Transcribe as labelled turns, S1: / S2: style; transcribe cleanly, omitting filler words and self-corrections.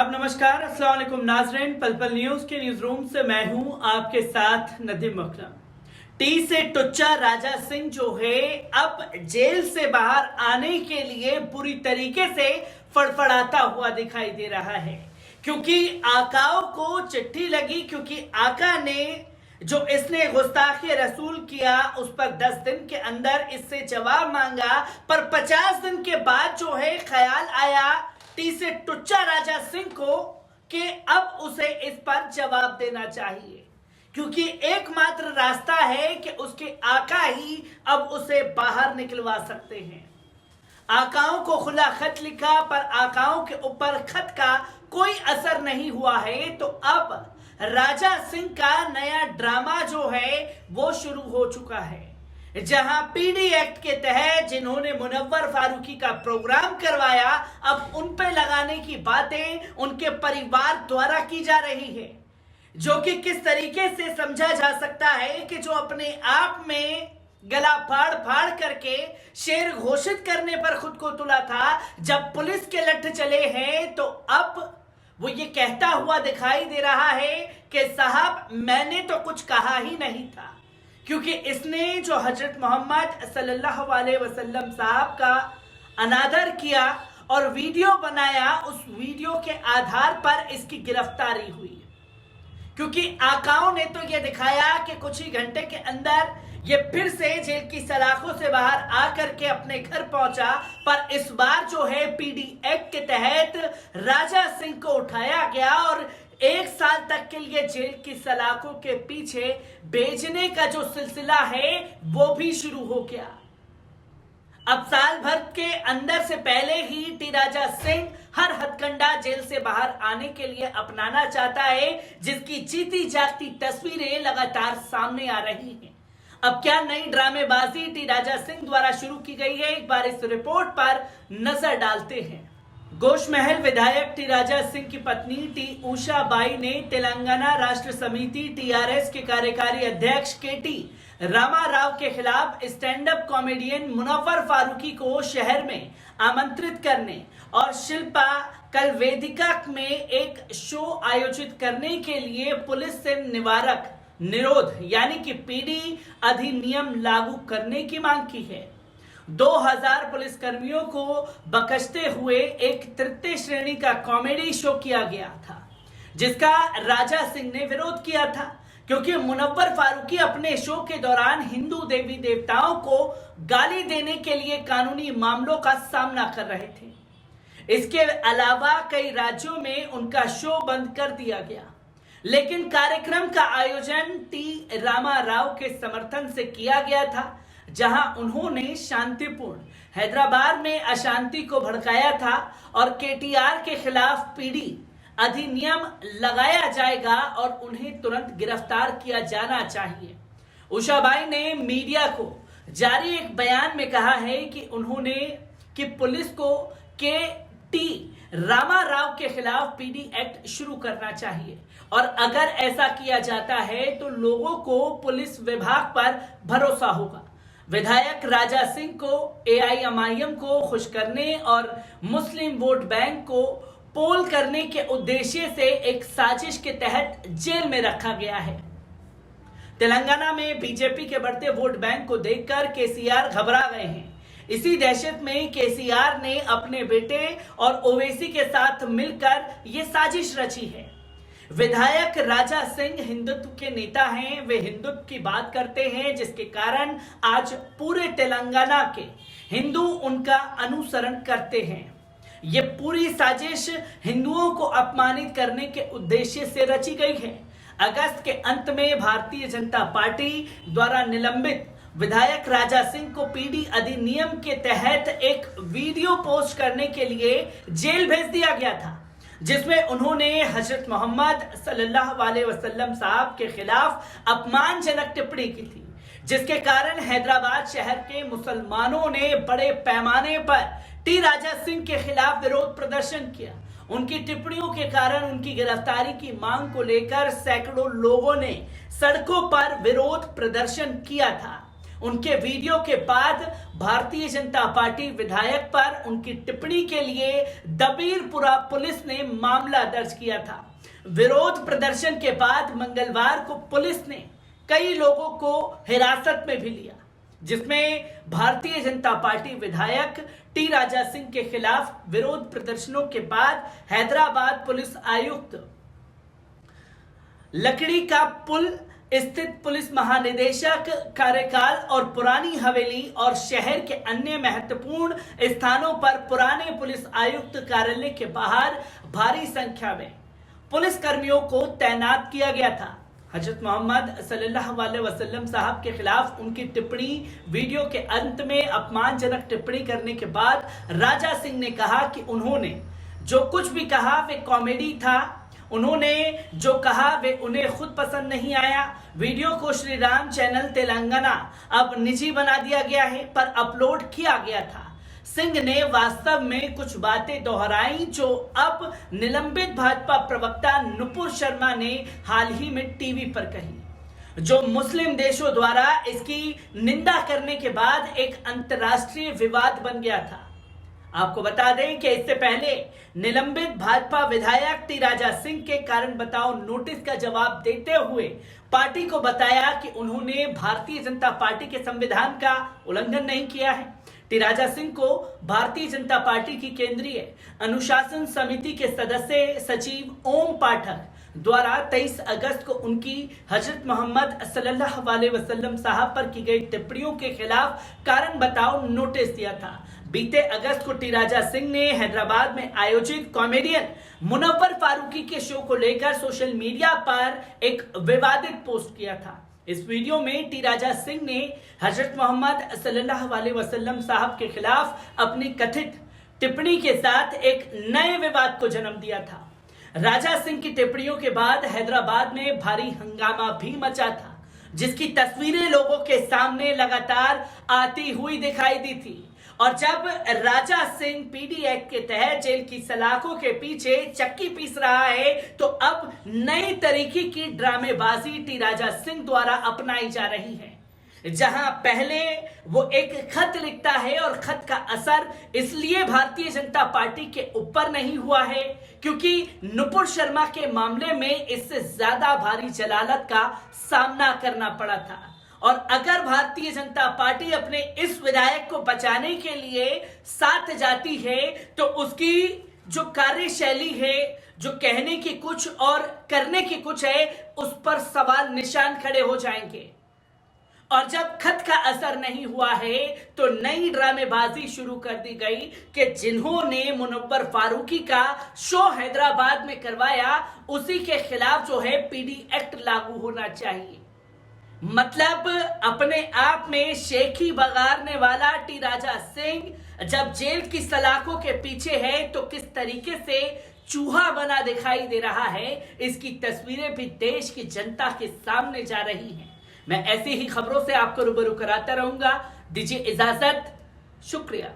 S1: आदाब, नमस्कार, अस्सलाम वालेकुम नाज़रीन। पल पल न्यूज के न्यूज रूम से मैं हूं आपके साथ नदीम अकरम। टी से टुच्चा राजा सिंह जो है अब जेल से बाहर आने के लिए पूरी तरीके से फड़फड़ाता हुआ दिखाई दे रहा है, क्योंकि आकाओं को चिट्ठी लगी। क्योंकि आका ने जो इसने गुस्ताखी रसूल किया उस पर 10 दिन के अंदर इससे जवाब मांगा, पर 50 दिन के बाद जो है ख्याल आया टी से टुच्चा राजा सिंह को कि अब उसे इस पर जवाब देना चाहिए, क्योंकि एकमात्र रास्ता है कि उसके आका ही अब उसे बाहर निकलवा सकते हैं। आकाओं को खुला खत लिखा, पर आकाओं के ऊपर खत का कोई असर नहीं हुआ है। तो अब राजा सिंह का नया ड्रामा जो है वो शुरू हो चुका है, जहां पीडी एक्ट के तहत जिन्होंने मुनव्वर फारूकी का प्रोग्राम करवाया, अब उन पे लगाने की बातें उनके परिवार द्वारा की जा रही है, जो कि किस तरीके से समझा जा सकता है कि जो अपने आप में गला फाड़ फाड़ करके शेर घोषित करने पर खुद को तुला था, जब पुलिस के लठ चले हैं तो अब वो ये कहता हुआ दिखाई दे रहा है कि साहब मैंने तो कुछ कहा ही नहीं था, क्योंकि इसने जो हजरत मोहम्मद सल्लल्लाहु अलैहि वसल्लम साहब का अनादर किया और वीडियो बनाया, उस वीडियो के आधार पर इसकी गिरफ्तारी हुई। क्योंकि आकाओं ने तो यह दिखाया कि कुछ ही घंटे के अंदर ये फिर से जेल की सलाखों से बाहर आकर के अपने घर पहुंचा, पर इस बार जो है पीडी एक्ट के तहत राजा सिंह को उठाया गया और 1 साल तक के लिए जेल की सलाखों के पीछे भेजने का जो सिलसिला है वो भी शुरू हो गया। अब साल भर के अंदर से पहले ही टी राजा सिंह हर हथकंडा जेल से बाहर आने के लिए अपनाना चाहता है, जिसकी जीती जागती तस्वीरें लगातार सामने आ रही हैं। अब क्या नई ड्रामेबाजी टी राजा सिंह द्वारा शुरू की गई है, एक बार इस रिपोर्ट पर नजर डालते हैं। गोशमहल विधायक टी राजा सिंह की पत्नी टी उषा बाई ने तेलंगाना राष्ट्र समिति टीआरएस के कार्यकारी अध्यक्ष केटी रामा राव के खिलाफ stand up comedian Munawar Faruqui को शहर में आमंत्रित करने और शिल्पा कल वेदिका में एक शो आयोजित करने के लिए पुलिस से निरोध यानी कि पीडी अधिनियम लागू करने की मांग की है। 2000 पुलिसकर्मियों को बकसते हुए एक तृतीय श्रेणी का कॉमेडी शो किया गया था, जिसका राजा सिंह ने विरोध किया था, क्योंकि मुनव्वर फारूकी अपने शो के दौरान हिंदू देवी देवताओं को गाली देने के लिए कानूनी मामलों का सामना कर रहे थे। इसके अलावा कई राज्यों में उनका शो बंद कर दिया गया, लेकिन कार्यक्रम का आयोजन टी रामा राव के समर्थन से किया गया था, जहां उन्होंने शांतिपूर्ण हैदराबाद में अशांति को भड़काया था और केटीआर के खिलाफ पीडी अधिनियम लगाया जाएगा और उन्हें तुरंत गिरफ्तार किया जाना चाहिए। उषाबाई ने मीडिया को जारी एक बयान में कहा है कि उन्होंने कि पुलिस को के टी रामा राव के खिलाफ पीडी एक्ट शुरू करना चाहिए, और अगर ऐसा किया जाता है तो लोगों को पुलिस विभाग पर भरोसा होगा। विधायक राजा सिंह को एआईएमआईएम को खुश करने और मुस्लिम वोट बैंक को पोल करने के उद्देश्य से एक साजिश के तहत जेल में रखा गया है। तेलंगाना में बीजेपी के बढ़ते वोट बैंक को देखकर केसीआर घबरा गए हैं। इसी दहशत में केसीआर ने अपने बेटे और ओवैसी के साथ मिलकर यह साजिश रची है। विधायक राजा सिंह हिंदुत्व के नेता हैं, वे हिंदुत्व की बात करते हैं, जिसके कारण आज पूरे तेलंगाना के हिंदू उनका अनुसरण करते हैं। ये पूरी साजिश हिंदुओं को अपमानित करने के उद्देश्य से रची गई है। अगस्त के अंत में भारतीय जनता पार्टी द्वारा निलंबित विधायक राजा सिंह को पीडी अधिनियम के तहत एक वीडियो पोस्ट करने के लिए जेल भेज दिया गया था, जिसमें उन्होंने हजरत मोहम्मद सल्लल्लाहु अलैहि वसल्लम साहब के खिलाफ अपमानजनक टिप्पणी की थी, जिसके कारण हैदराबाद शहर के मुसलमानों ने बड़े पैमाने पर टी राजा सिंह के खिलाफ विरोध प्रदर्शन किया। उनकी टिप्पणियों के कारण उनकी गिरफ्तारी की मांग को लेकर सैकड़ों लोगों ने सड़कों पर विरोध प्रदर्शन किया था। उनके वीडियो के बाद भारतीय जनता पार्टी विधायक पर उनकी टिप्पणी के लिए दबीरपुरा पुलिस ने मामला दर्ज किया था। विरोध प्रदर्शन के बाद मंगलवार को पुलिस ने कई लोगों को हिरासत में भी लिया, जिसमें भारतीय जनता पार्टी विधायक टी राजा सिंह के खिलाफ विरोध प्रदर्शनों के बाद हैदराबाद पुलिस आयुक्त, लकड़ी का पुल स्थित पुलिस महानिदेशक कार्यकाल और पुरानी हवेली और शहर के अन्य महत्वपूर्ण स्थानों पर पुराने पुलिस आयुक्त कार्यालय के बाहर भारी संख्या में पुलिस कर्मियों को तैनात किया गया था। हजरत मोहम्मद सल्लल्लाहु अलैहि वसल्लम साहब के खिलाफ उनकी टिप्पणी वीडियो के अंत में अपमानजनक टिप्पणी करने के बाद राजा सिंह ने कहा कि उन्होंने जो कुछ भी कहा वे कॉमेडी था। उन्होंने जो कहा वे उन्हें खुद पसंद नहीं आया। वीडियो को श्री राम चैनल तेलंगाना अब निजी बना दिया गया है, पर अपलोड किया गया था। सिंह ने वास्तव में कुछ बातें दोहराई जो अब निलंबित भाजपा प्रवक्ता नुपुर शर्मा ने हाल ही में टीवी पर कही, जो मुस्लिम देशों द्वारा इसकी निंदा करने के बाद एक अंतर्राष्ट्रीय विवाद बन गया था। आपको बता दें कि इससे पहले निलंबित भाजपा विधायक टी राजा सिंह के कारण बताओ नोटिस का जवाब देते हुए पार्टी को बताया कि उन्होंने भारतीय जनता पार्टी के संविधान का उल्लंघन नहीं किया है। टी राजा सिंह को भारतीय जनता पार्टी की केंद्रीय अनुशासन समिति के सदस्य सचिव ओम पाठक द्वारा 23 अगस्त को उनकी हजरत मोहम्मद सल्लल्लाहु अलैहि वसल्लम साहब पर की गई टिप्पणियों के खिलाफ कारण बताओ नोटिस दिया था। बीते अगस्त को टी राजा सिंह ने हैदराबाद में आयोजित कॉमेडियन मुनव्वर फारूकी के शो को लेकर सोशल मीडिया पर एक विवादित पोस्ट किया था। इस वीडियो में टी राजा सिंह ने हजरत मोहम्मद सल्लल्लाहु अलैहि वसल्लम साहब के खिलाफ अपनी कथित टिप्पणी के साथ एक नए विवाद को जन्म दिया था। राजा सिंह की टिप्पणियों के बाद हैदराबाद में भारी हंगामा भी मचा था, जिसकी तस्वीरें लोगों के सामने लगातार आती हुई दिखाई दी थी। और जब राजा सिंह पीडी एक्ट के तहत जेल की सलाखों के पीछे चक्की पीस रहा है, तो अब नई तरीके की ड्रामेबाजी टी राजा सिंह द्वारा अपनाई जा रही है। जहां पहले वो एक खत लिखता है और खत का असर इसलिए भारतीय जनता पार्टी के ऊपर नहीं हुआ है क्योंकि नुपुर शर्मा के मामले में इससे ज्यादा भारी जलालत का सामना करना पड़ा था। और अगर भारतीय जनता पार्टी अपने इस विधायक को बचाने के लिए साथ जाती है तो उसकी जो कार्यशैली है, जो कहने की कुछ और करने की कुछ है, उस पर सवाल निशान खड़े हो जाएंगे। और जब खत का असर नहीं हुआ है तो नई ड्रामेबाजी शुरू कर दी गई कि जिन्होंने मुनव्वर फारूकी का शो हैदराबाद में करवाया उसी के खिलाफ जो है पीडी एक्ट लागू होना चाहिए। मतलब अपने आप में शेखी बगारने वाला टी राजा सिंह जब जेल की सलाखों के पीछे है तो किस तरीके से चूहा बना दिखाई दे रहा है, इसकी तस्वीरें भी देश की जनता के सामने जा रही हैं। मैं ऐसी ही खबरों से आपको रूबरू कराता रहूंगा। दीजिए इजाजत, शुक्रिया।